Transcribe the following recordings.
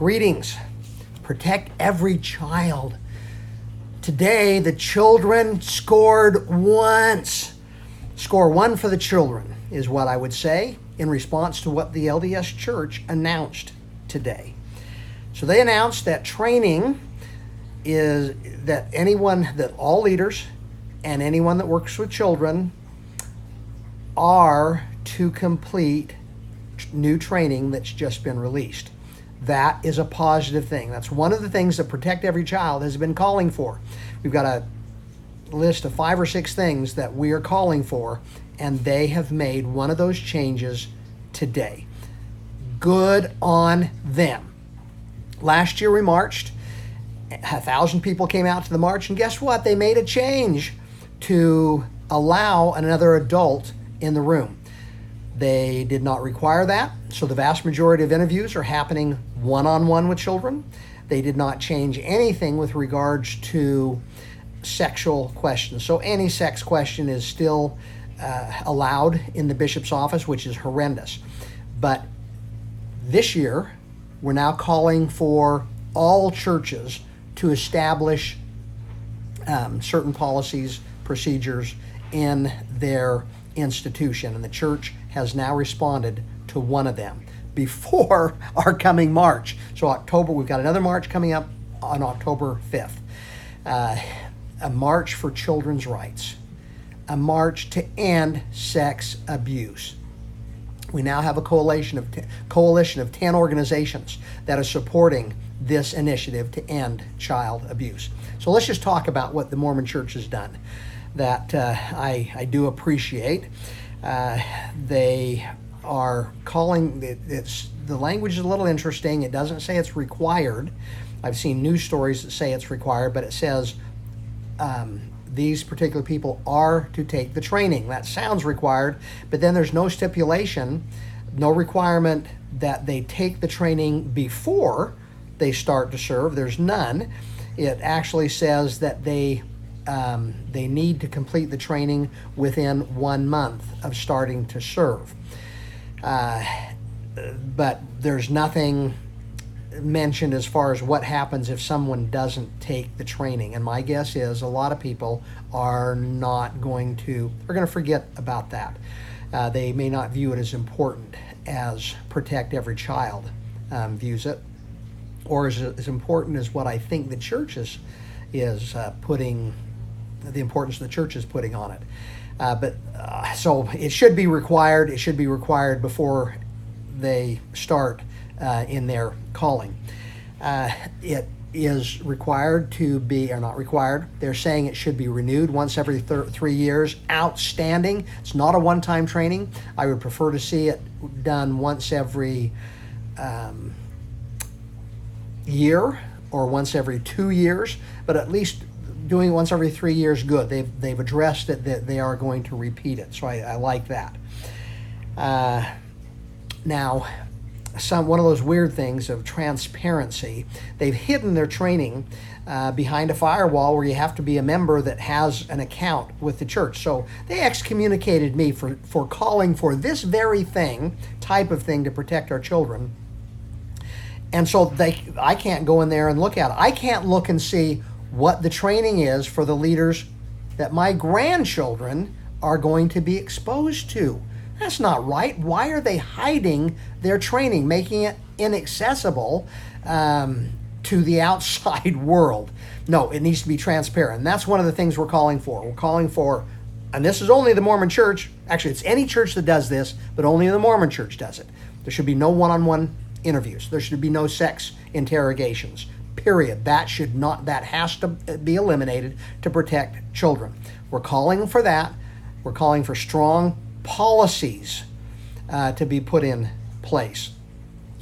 Greetings. Protect every child. Today, the children scored once. Score one for the children is what I would say in response to what the LDS Church announced today. So they announced that training is that all leaders and anyone that works with children are to complete new training that's just been released. That is a positive thing. That's one of the things that Protect Every Child has been calling for. We've got a list of 5 or 6 things that we are calling for, and they have made one of those changes today. Good on them. Last year we marched. 1,000 people came out to the march, and guess what? They made a change to allow another adult in the room. They did not require that, so the vast majority of interviews are happening one-on-one with children. They did not change anything with regards to sexual questions. So any sex question is still allowed in the bishop's office, which is horrendous. But this year, we're now calling for all churches to establish certain policies, procedures in their institution, and the church has now responded to one of them before our coming March. So October, we've got another March coming up on October 5th. A march for children's rights, a march to end sex abuse. We now have a coalition of 10 organizations that are supporting this initiative to end child abuse. So let's just talk about what the Mormon Church has done that I do appreciate. They are calling, the language is a little interesting. It doesn't say it's required. I've seen news stories that say it's required, but it says these particular people are to take the training. That sounds required, but then there's no stipulation, no requirement that they take the training before they start to serve. There's none. It actually says that they need to complete the training within 1 month of starting to serve. But there's nothing mentioned as far as what happens if someone doesn't take the training. And my guess is a lot of people are going to forget about that. They may not view it as important as Protect Every Child views it, or as important as what I think the church is putting, the importance the church is putting on it. So it should be required. It should be required before they start in their calling. It is required to be, or not required, they're saying it should be renewed once every 3 years. Outstanding. It's not a one-time training. I would prefer to see it done once every year or once every 2 years, but at least doing it once every 3 years, good. They've addressed it that they are going to repeat it, so I like that. Now, one of those weird things of transparency, they've hidden their training behind a firewall where you have to be a member that has an account with the church. So they excommunicated me for calling for this very type of thing to protect our children. And so I can't go in there and look at it. I can't look and see what the training is for the leaders that my grandchildren are going to be exposed to. That's not right. Why are they hiding their training, making it inaccessible to the outside world? No, it needs to be transparent. And that's one of the things we're calling for. We're calling for, and this is only the Mormon Church. Actually, it's any church that does this, but only the Mormon Church does it. There should be no one-on-one interviews. There should be no sex interrogations. Period. That has to be eliminated to protect children. We're calling for that. We're calling for strong policies to be put in place.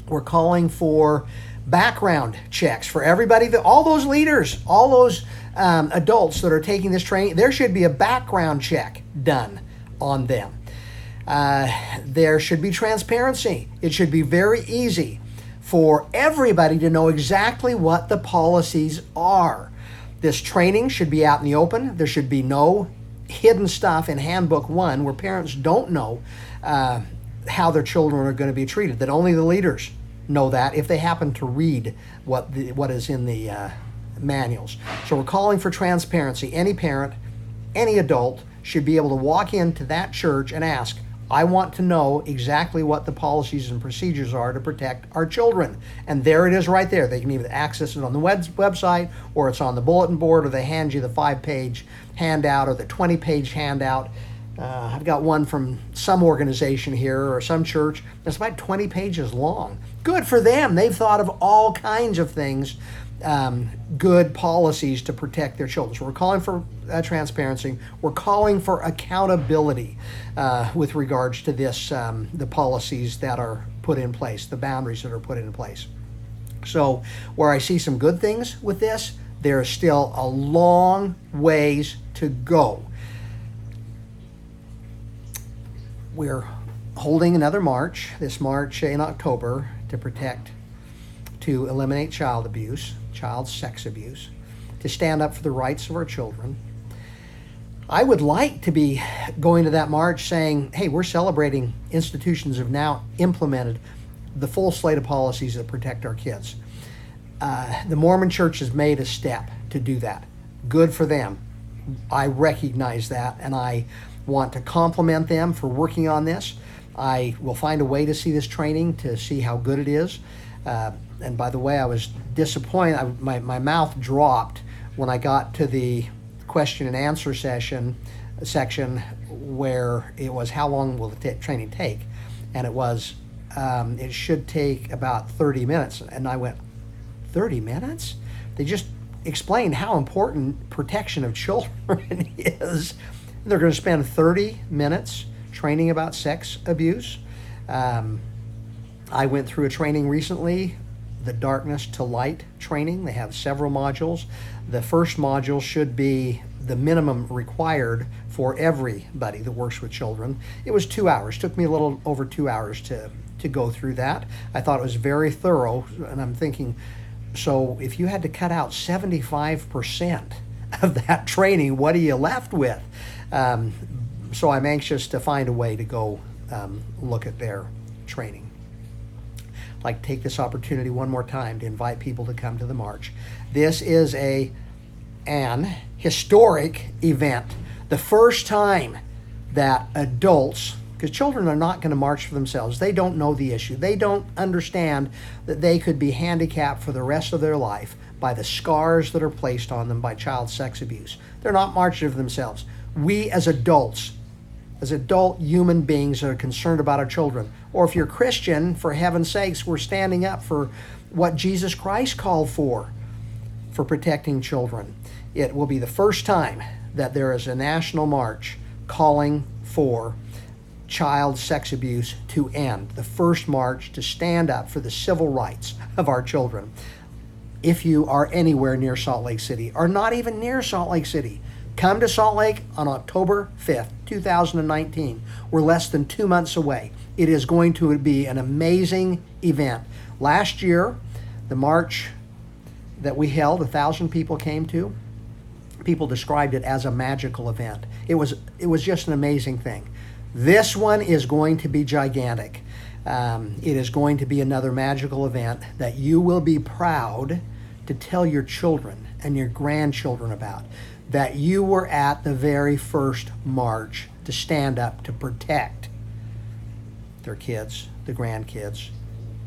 We're calling for background checks for everybody, all those leaders, all those adults that are taking this training. There should be a background check done on them. There should be transparency. It should be very easy for everybody to know exactly what the policies are. This training should be out in the open. There should be no hidden stuff in Handbook 1 where parents don't know how their children are going to be treated, that only the leaders know that if they happen to read what is in the manuals. So we're calling for transparency. Any parent, any adult should be able to walk into that church and ask, I want to know exactly what the policies and procedures are to protect our children. And there it is right there. They can either access it on the website, or it's on the bulletin board, or they hand you the 5-page handout or the 20-page handout. I've got one from some organization here or some church that's about 20 pages long. Good for them. They've thought of all kinds of things, good policies to protect their children. So we're calling for transparency. We're calling for accountability with regards to this, the policies that are put in place, the boundaries that are put in place. So where I see some good things with this, there's still a long ways to go. We're holding another march, this march in October, to eliminate child abuse, child sex abuse, to stand up for the rights of our children. I would like to be going to that march saying, hey, we're celebrating institutions have now implemented the full slate of policies that protect our kids. The Mormon Church has made a step to do that. Good for them. I recognize that, and I want to compliment them for working on this. I will find a way to see this training to see how good it is. And by the way, I was disappointed. My mouth dropped when I got to the question and answer section where it was, how long will the training take? And it was, it should take about 30 minutes. And I went, 30 minutes? They just explained how important protection of children is. They're going to spend 30 minutes training about sex abuse. I went through a training recently, the Darkness to Light training. They have several modules. The first module should be the minimum required for everybody that works with children. It was 2 hours. Took me a little over 2 hours to go through that. I thought it was very thorough, and I'm thinking, so if you had to cut out 75% of that training, what are you left with? So I'm anxious to find a way to go look at their training. I'd like to take this opportunity one more time to invite people to come to the march. This is an historic event. The first time that adults, because children are not going to march for themselves. They don't know the issue. They don't understand that they could be handicapped for the rest of their life by the scars that are placed on them by child sex abuse. They're not marching for themselves. We as adults, as adult human beings that are concerned about our children, or if you're Christian, for heaven's sakes, we're standing up for what Jesus Christ called for protecting children. It will be the first time that there is a national march calling for child sex abuse to end. The first march to stand up for the civil rights of our children. If you are anywhere near Salt Lake City, or not even near Salt Lake City, come to Salt Lake on October 5th, 2019. We're less than 2 months away. It is going to be an amazing event. Last year, the march that we held, 1,000 people came to. People described it as a magical event. It was just an amazing thing. This one is going to be gigantic. It is going to be another magical event that you will be proud to tell your children and your grandchildren about, that you were at the very first march to stand up to protect their kids, the grandkids,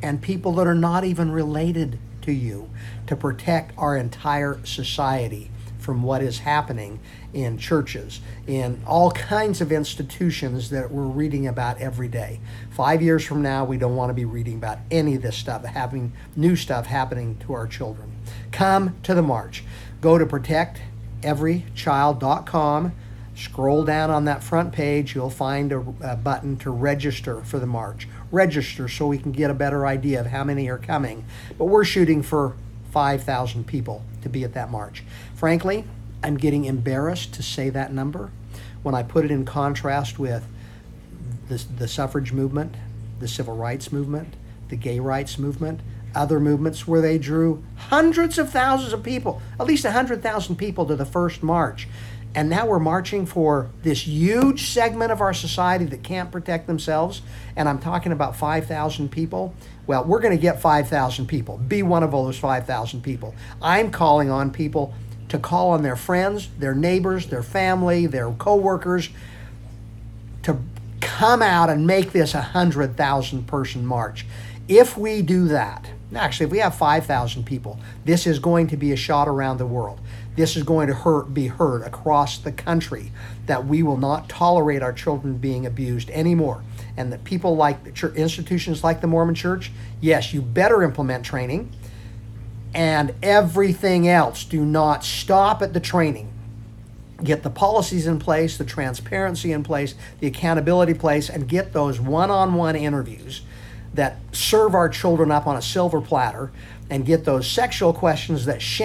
and people that are not even related to you, to protect our entire society from what is happening in churches, in all kinds of institutions that we're reading about every day. 5 years from now, we don't want to be reading about any of this stuff, new stuff happening to our children. Come to the march. Go to protecteverychild.com. Scroll down on that front page. You'll find a button to register for the march. Register so we can get a better idea of how many are coming. But we're shooting for 5,000 people to be at that march. Frankly, I'm getting embarrassed to say that number when I put it in contrast with the suffrage movement, the civil rights movement, the gay rights movement, other movements where they drew hundreds of thousands of people, at least 100,000 people to the first march. And now we're marching for this huge segment of our society that can't protect themselves. And I'm talking about 5,000 people. Well, we're going to get 5,000 people. Be one of those 5,000 people. I'm calling on people to call on their friends, their neighbors, their family, their coworkers to come out and make this 100,000 person march. If we do that, actually, if we have 5,000 people, this is going to be a shot around the world. This is going to be heard across the country that we will not tolerate our children being abused anymore. And that people like the church, institutions like the Mormon Church, yes, you better implement training. And everything else, do not stop at the training. Get the policies in place, the transparency in place, the accountability in place, and get those one-on-one interviews that serve our children up on a silver platter, and get those sexual questions that